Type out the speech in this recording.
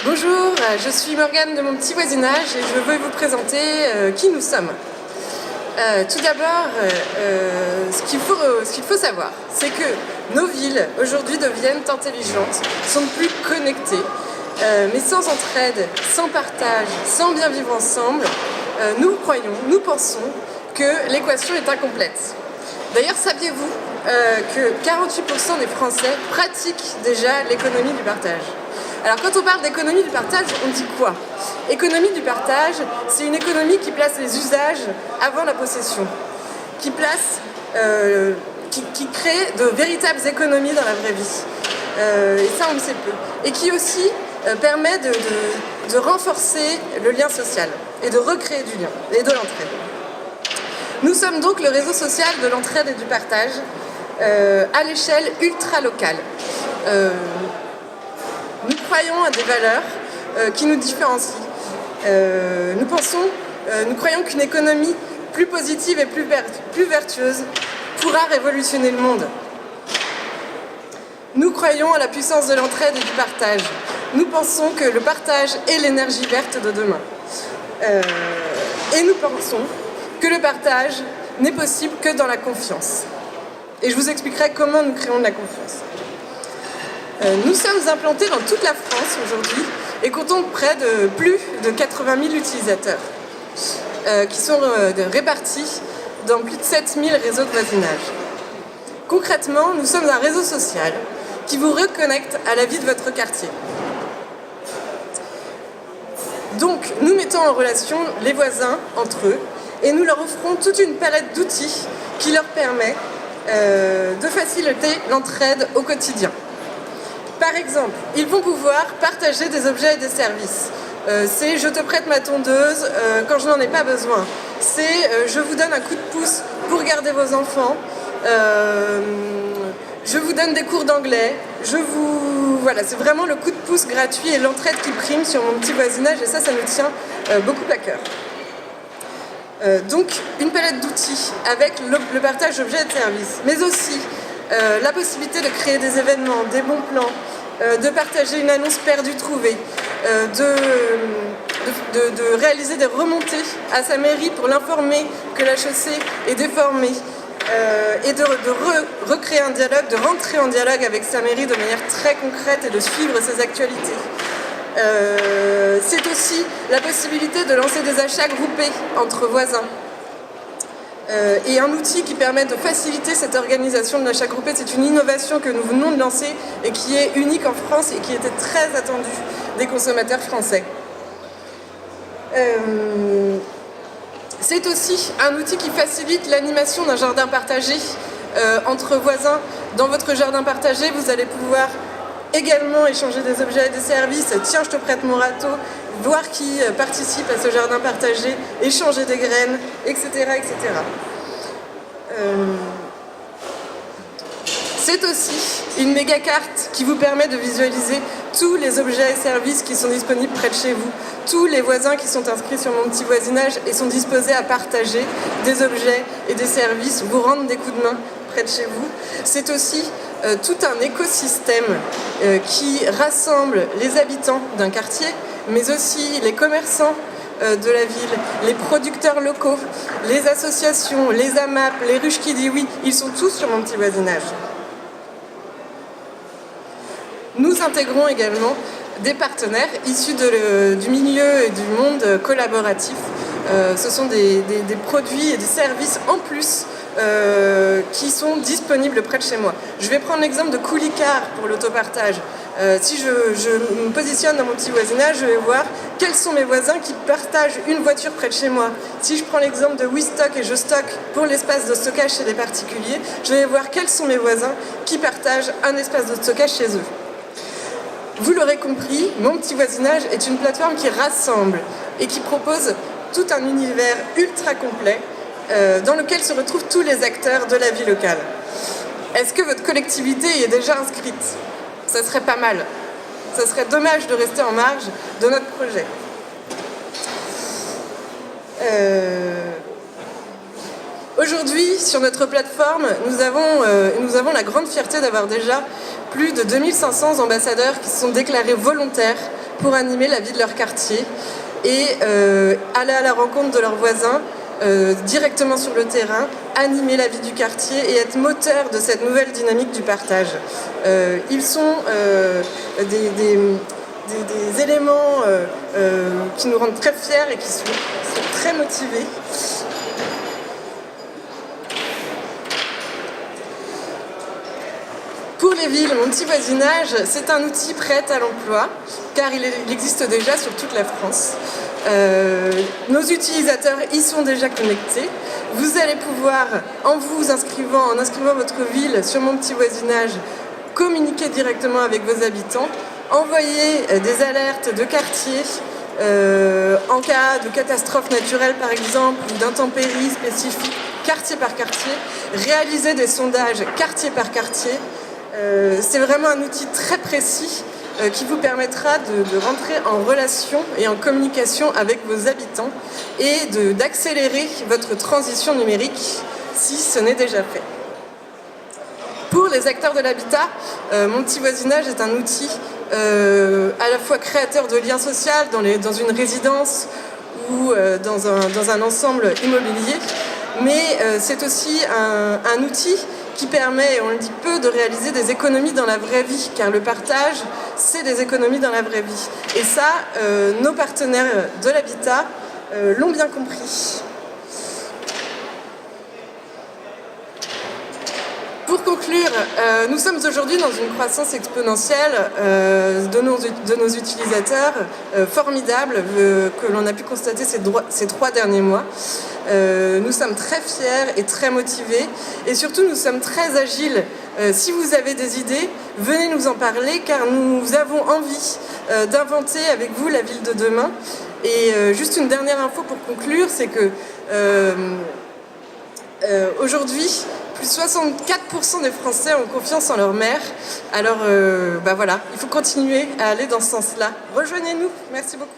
Bonjour, je suis Morgane de mon petit voisinage et je veux vous présenter qui nous sommes. Tout d'abord, ce qu'il faut savoir, c'est que nos villes aujourd'hui deviennent intelligentes, sont plus connectées, mais sans entraide, sans partage, sans bien vivre ensemble, nous pensons que l'équation est incomplète. D'ailleurs, saviez-vous que 48% des Français pratiquent déjà l'économie du partage? Alors quand on parle d'économie du partage, on dit quoi? Économie du partage, c'est une économie qui place les usages avant la possession, qui crée de véritables économies dans la vraie vie. Et ça, on le sait peu. Et qui aussi permet de renforcer le lien social et de recréer du lien et de l'entraide. Nous sommes donc le réseau social de l'entraide et du partage à l'échelle ultra-locale. Nous croyons à des valeurs qui nous différencient. Nous croyons qu'une économie plus positive et plus vertueuse pourra révolutionner le monde. Nous croyons à la puissance de l'entraide et du partage. Nous pensons que le partage est l'énergie verte de demain. Et nous pensons que le partage n'est possible que dans la confiance. Et je vous expliquerai comment nous créons de la confiance. Nous sommes implantés dans toute la France aujourd'hui et comptons près de plus de 80 000 utilisateurs qui sont répartis dans plus de 7 000 réseaux de voisinage. Concrètement, nous sommes un réseau social qui vous reconnecte à la vie de votre quartier. Donc, nous mettons en relation les voisins entre eux et nous leur offrons toute une palette d'outils qui leur permet de faciliter l'entraide au quotidien. Par exemple, ils vont pouvoir partager des objets et des services. C'est « je te prête ma tondeuse quand je n'en ai pas besoin ». C'est « je vous donne un coup de pouce pour garder vos enfants ». Je vous donne des cours d'anglais. Voilà, c'est vraiment le coup de pouce gratuit et l'entraide qui prime sur mon petit voisinage et ça nous tient beaucoup à cœur. Donc, une palette d'outils avec le partage d'objets et de services, mais aussi la possibilité de créer des événements, des bons plans, de partager une annonce perdue trouvée, de réaliser des remontées à sa mairie pour l'informer que la chaussée est déformée et de recréer un dialogue, de rentrer en dialogue avec sa mairie de manière très concrète et de suivre ses actualités. C'est aussi la possibilité de lancer des achats groupés entre voisins. Et un outil qui permet de faciliter cette organisation de l'achat groupé, c'est une innovation que nous venons de lancer et qui est unique en France et qui était très attendue des consommateurs français. C'est aussi un outil qui facilite l'animation d'un jardin partagé entre voisins. Dans votre jardin partagé, vous allez pouvoir également échanger des objets et des services. Tiens, je te prête mon râteau, voir qui participe à ce jardin partagé, échanger des graines, etc. etc. C'est aussi une méga carte qui vous permet de visualiser tous les objets et services qui sont disponibles près de chez vous. Tous les voisins qui sont inscrits sur mon petit voisinage et sont disposés à partager des objets et des services, vous rendre des coups de main près de chez vous. C'est aussi tout un écosystème qui rassemble les habitants d'un quartier, mais aussi les commerçants de la ville, les producteurs locaux, les associations, les AMAP, les ruches qui disent oui, ils sont tous sur mon petit voisinage. Nous intégrons également des partenaires issus du milieu et du monde collaboratif. Ce sont des produits et des services en plus qui sont disponibles près de chez moi. Je vais prendre l'exemple de Coulicar pour l'autopartage. Si je me positionne dans mon petit voisinage, je vais voir quels sont mes voisins qui partagent une voiture près de chez moi. Si je prends l'exemple de WeStock et Je Stock pour l'espace de stockage chez les particuliers, je vais voir quels sont mes voisins qui partagent un espace de stockage chez eux. Vous l'aurez compris, mon petit voisinage est une plateforme qui rassemble et qui propose tout un univers ultra complet dans lequel se retrouvent tous les acteurs de la vie locale. Est-ce que votre collectivité y est déjà inscrite? Ça serait pas mal. Ça serait dommage de rester en marge de notre projet. Aujourd'hui, sur notre plateforme, nous avons la grande fierté d'avoir déjà plus de 2500 ambassadeurs qui se sont déclarés volontaires pour animer la vie de leur quartier et aller à la rencontre de leurs voisins directement sur le terrain, animer la vie du quartier et être moteur de cette nouvelle dynamique du partage. Ils sont des éléments qui nous rendent très fiers et qui sont très motivés. Pour les villes, Mon Petit Voisinage, c'est un outil prêt à l'emploi, car il existe déjà sur toute la France. Nos utilisateurs y sont déjà connectés. Vous allez pouvoir, en inscrivant votre ville sur Mon Petit Voisinage, communiquer directement avec vos habitants, envoyer des alertes de quartier en cas de catastrophe naturelle par exemple, ou d'intempéries spécifiques, quartier par quartier, réaliser des sondages quartier par quartier. C'est vraiment un outil très précis qui vous permettra de rentrer en relation et en communication avec vos habitants et d'accélérer votre transition numérique si ce n'est déjà fait. Pour les acteurs de l'habitat, Mon Petit Voisinage est un outil à la fois créateur de liens sociaux dans une résidence ou dans un ensemble immobilier, mais c'est aussi un outil qui permet, on le dit peu, de réaliser des économies dans la vraie vie, car le partage, c'est des économies dans la vraie vie. Et ça, nos partenaires de l'habitat l'ont bien compris. Pour conclure, nous sommes aujourd'hui dans une croissance exponentielle de nos utilisateurs, formidable, que l'on a pu constater ces 3 derniers mois. Nous sommes très fiers et très motivés, et surtout nous sommes très agiles. Si vous avez des idées, venez nous en parler, car nous avons envie d'inventer avec vous la ville de demain. Et juste une dernière info pour conclure, c'est que aujourd'hui, plus 64% des Français ont confiance en leur maire. Alors voilà, il faut continuer à aller dans ce sens-là. Rejoignez-nous, merci beaucoup.